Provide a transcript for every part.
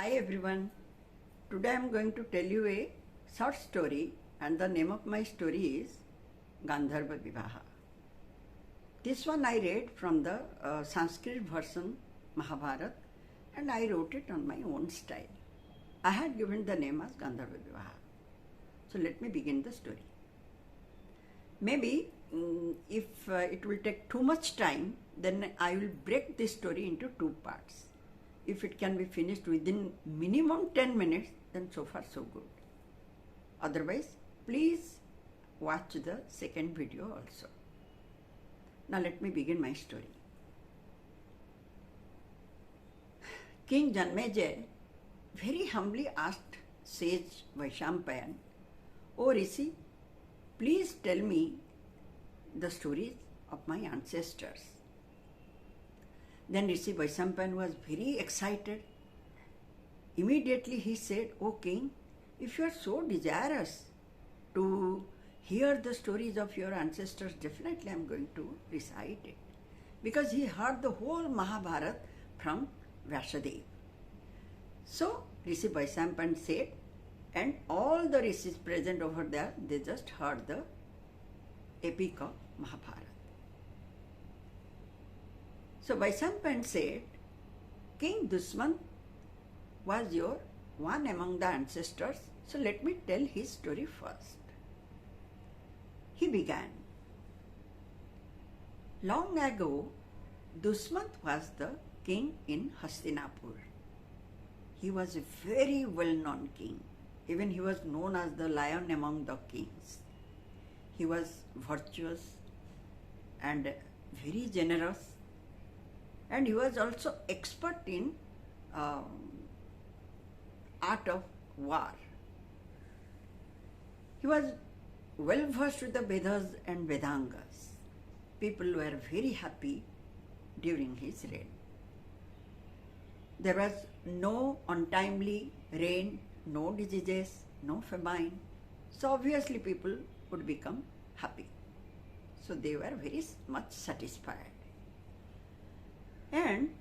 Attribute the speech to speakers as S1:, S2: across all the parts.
S1: Hi everyone. Today I am going to tell you a short story and the name of my story is Gandharva Vivaha. This one I read from the Sanskrit version Mahabharata and I wrote it on my own style. I had given the name as Gandharva Vivaha. So let me begin the story. Maybe if it will take too much time, then I will break this story into two parts. If it can be finished within minimum 10 minutes, then so far so good. Otherwise, please watch the second video also. Now let me begin my story. King Janmejaya very humbly asked sage Vaishampayan, "O Rishi, please tell me the stories of my ancestors." Then Rishi Vaishampayan was very excited. Immediately he said, "O king, if you are so desirous to hear the stories of your ancestors, definitely I am going to recite it." Because he heard the whole Mahabharata from Vyasadeva. So Rishi Vaishampayan said, and all the rishis present over there, they just heard the epic of Mahabharata. So Vaishampayan said, "King Dushyant was your one among the ancestors, so let me tell his story first." He began, "Long ago, Dushyant was the king in Hastinapur. He was a very well-known king. Even he was known as the lion among the kings. He was virtuous and very generous. And he was also expert in art of war. He was well versed with the Vedas and Vedangas. People were very happy during his reign. There was no untimely rain, no diseases, no famine. So obviously people would become happy. So they were very much satisfied. And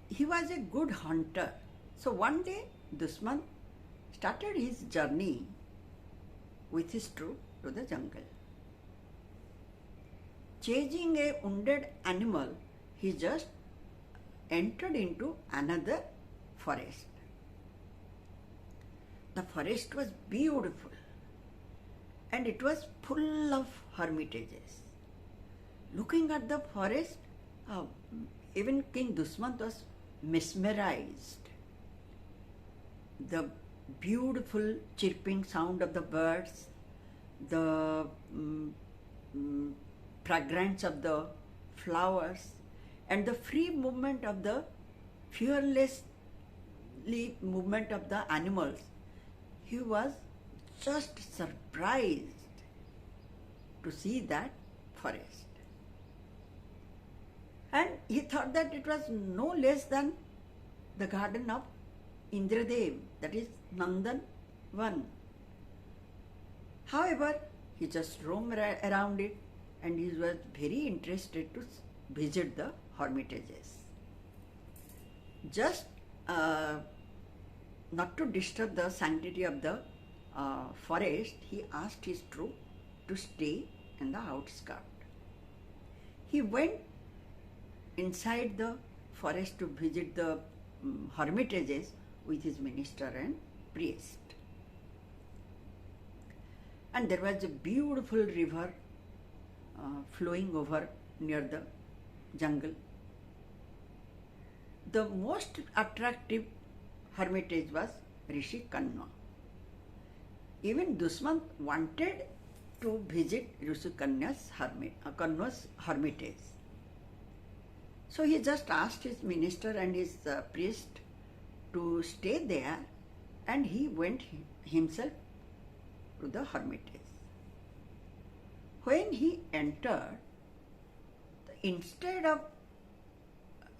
S1: he was a good hunter. So one day Dushyant started his journey with his troop to the jungle. Chasing a wounded animal, he just entered into another forest. The forest was beautiful and it was full of hermitages. Looking at the forest, even King Dushyant was mesmerized. The beautiful chirping sound of the birds, the fragrance of the flowers, and the free movement of the fearlessly movement of the animals. He was just surprised to see that forest. And he thought that it was no less than the garden of Indradev, that is Nandan Van. However, he just roamed around it and he was very interested to visit the hermitages. Just not to disturb the sanctity of the forest, he asked his troop to stay in the outskirts. He went inside the forest to visit the hermitages with his minister and priest. And there was a beautiful river flowing over near the jungle. The most attractive hermitage was Rishi Kanwa. Even Dushyant wanted to visit Rishi Kanwa's hermitage. So he just asked his minister and his priest to stay there, and he went himself to the hermitage. When he entered, instead of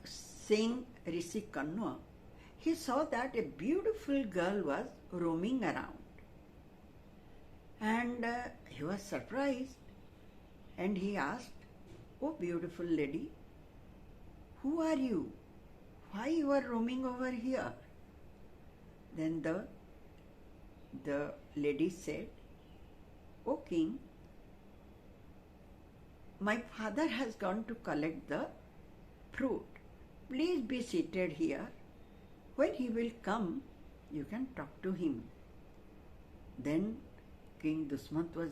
S1: seeing Rishi Kanwa, he saw that a beautiful girl was roaming around. And he was surprised and he asked, "Oh beautiful lady, who are you? why you are roaming over here? Then the lady said, O king, my father has gone to collect the fruit. Please be seated here. When he will come, you can talk to him. Then King Dushyant was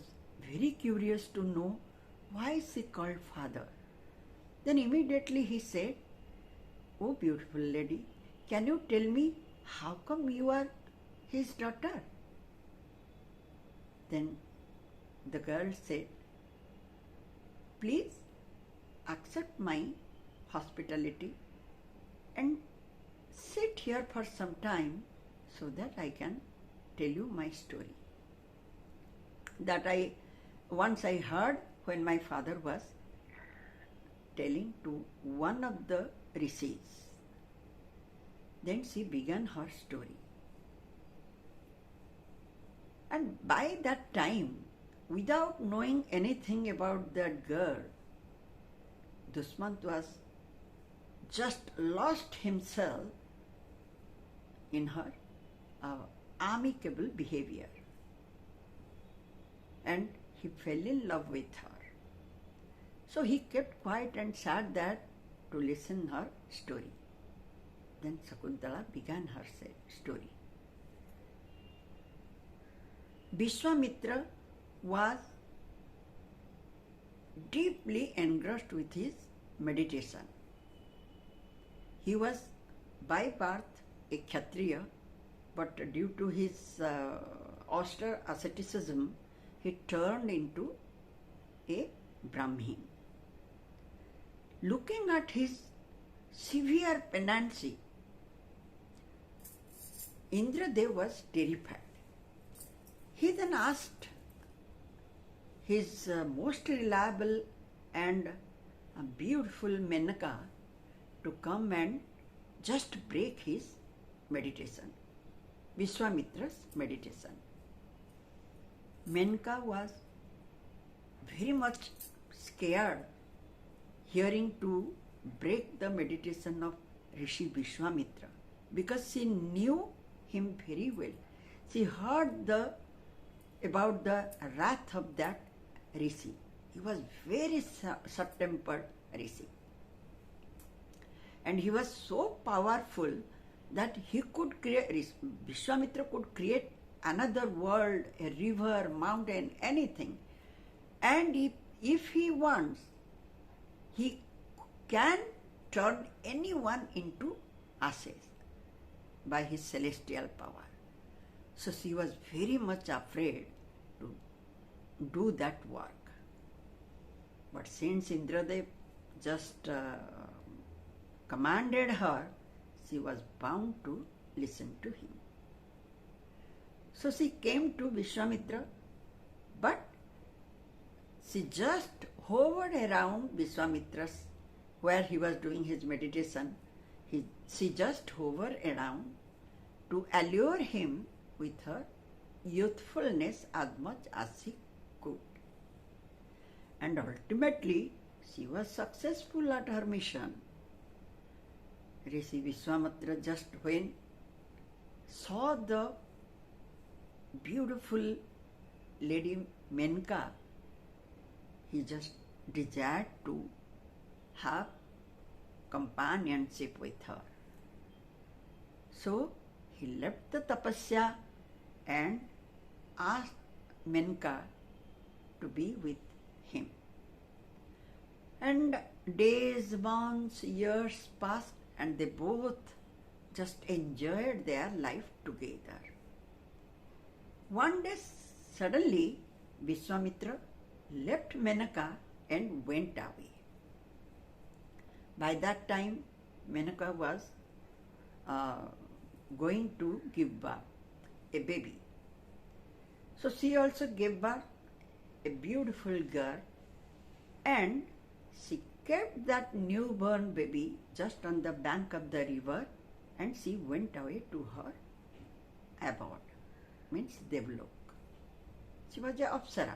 S1: very curious to know why she called father. Then immediately he said, Oh beautiful lady, can you tell me how come you are his daughter? Then the girl said, Please accept my hospitality and sit here for some time so that I can tell you my story. That I once I heard when my father was telling to one of the rishis. Then she began her story. And by that time, without knowing anything about that girl, Dushyant was just lost himself in her amicable behavior. And he fell in love with her. So he kept quiet and sat there to listen her story. Then Shakuntala began her story. Vishwamitra was deeply engrossed with his meditation. He was by birth a Kshatriya, but due to his austere asceticism, he turned into a Brahmin. Looking at his severe penancy, Indradev was terrified. He then asked his most reliable and beautiful Menaka to come and just break his meditation, Vishwamitra's meditation. Menaka was very much scared hearing to break the meditation of Rishi Vishwamitra because she knew him very well. She heard about the wrath of that Rishi. He was very short-tempered Rishi. And he was so powerful that he could create, Vishwamitra could create another world, a river, mountain, anything. And if he wants, he can turn anyone into ashes by his celestial power. So she was very much afraid to do that work. But since Indradev just commanded her, she was bound to listen to him. So she came to Vishwamitra, but she just hovered around Vishwamitra's, where he was doing his meditation. She just hovered around to allure him with her youthfulness as much as she could. And ultimately, she was successful at her mission. Rishi Vishwamitra just when saw the beautiful lady Menka, he just desired to have companionship with her. So he left the tapasya and asked Menka to be with him. And days, months, years passed and they both just enjoyed their life together. One day suddenly Vishwamitra left Menaka and went away. By that time Menaka was going to give birth, a baby. So she also gave birth a beautiful girl, and she kept that newborn baby just on the bank of the river, and she went away to her abode, means Devlok. She was a Apsara.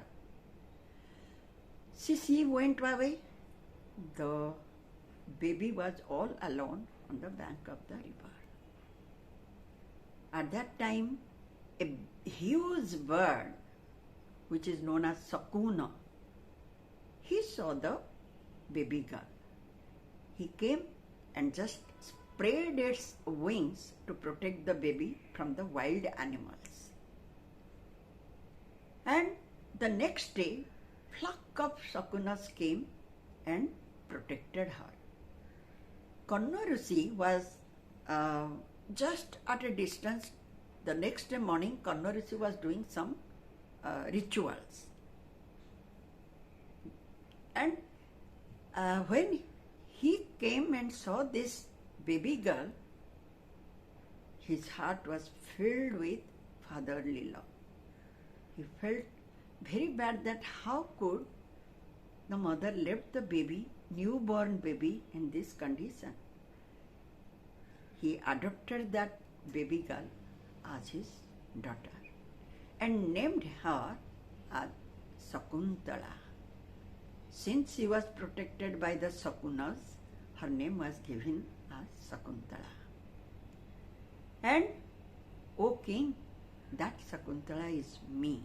S1: She went away. The baby was all alone on the bank of the river. At that time, a huge bird, which is known as Shakuna, he saw the baby girl. He came and just spread its wings to protect the baby from the wild animals. And the next day, flock of Shakunas came and protected her. Kanna was just at a distance. The next day morning, Kanna was doing some rituals. And when he came and saw this baby girl, his heart was filled with fatherly love. He felt very bad that how could the mother left the baby, newborn baby, in this condition. He adopted that baby girl as his daughter and named her as Shakuntala. Since she was protected by the Shakunas, her name was given as Shakuntala. And, O king, that Shakuntala is me.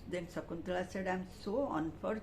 S1: Then Shakuntala said, I am so unfortunate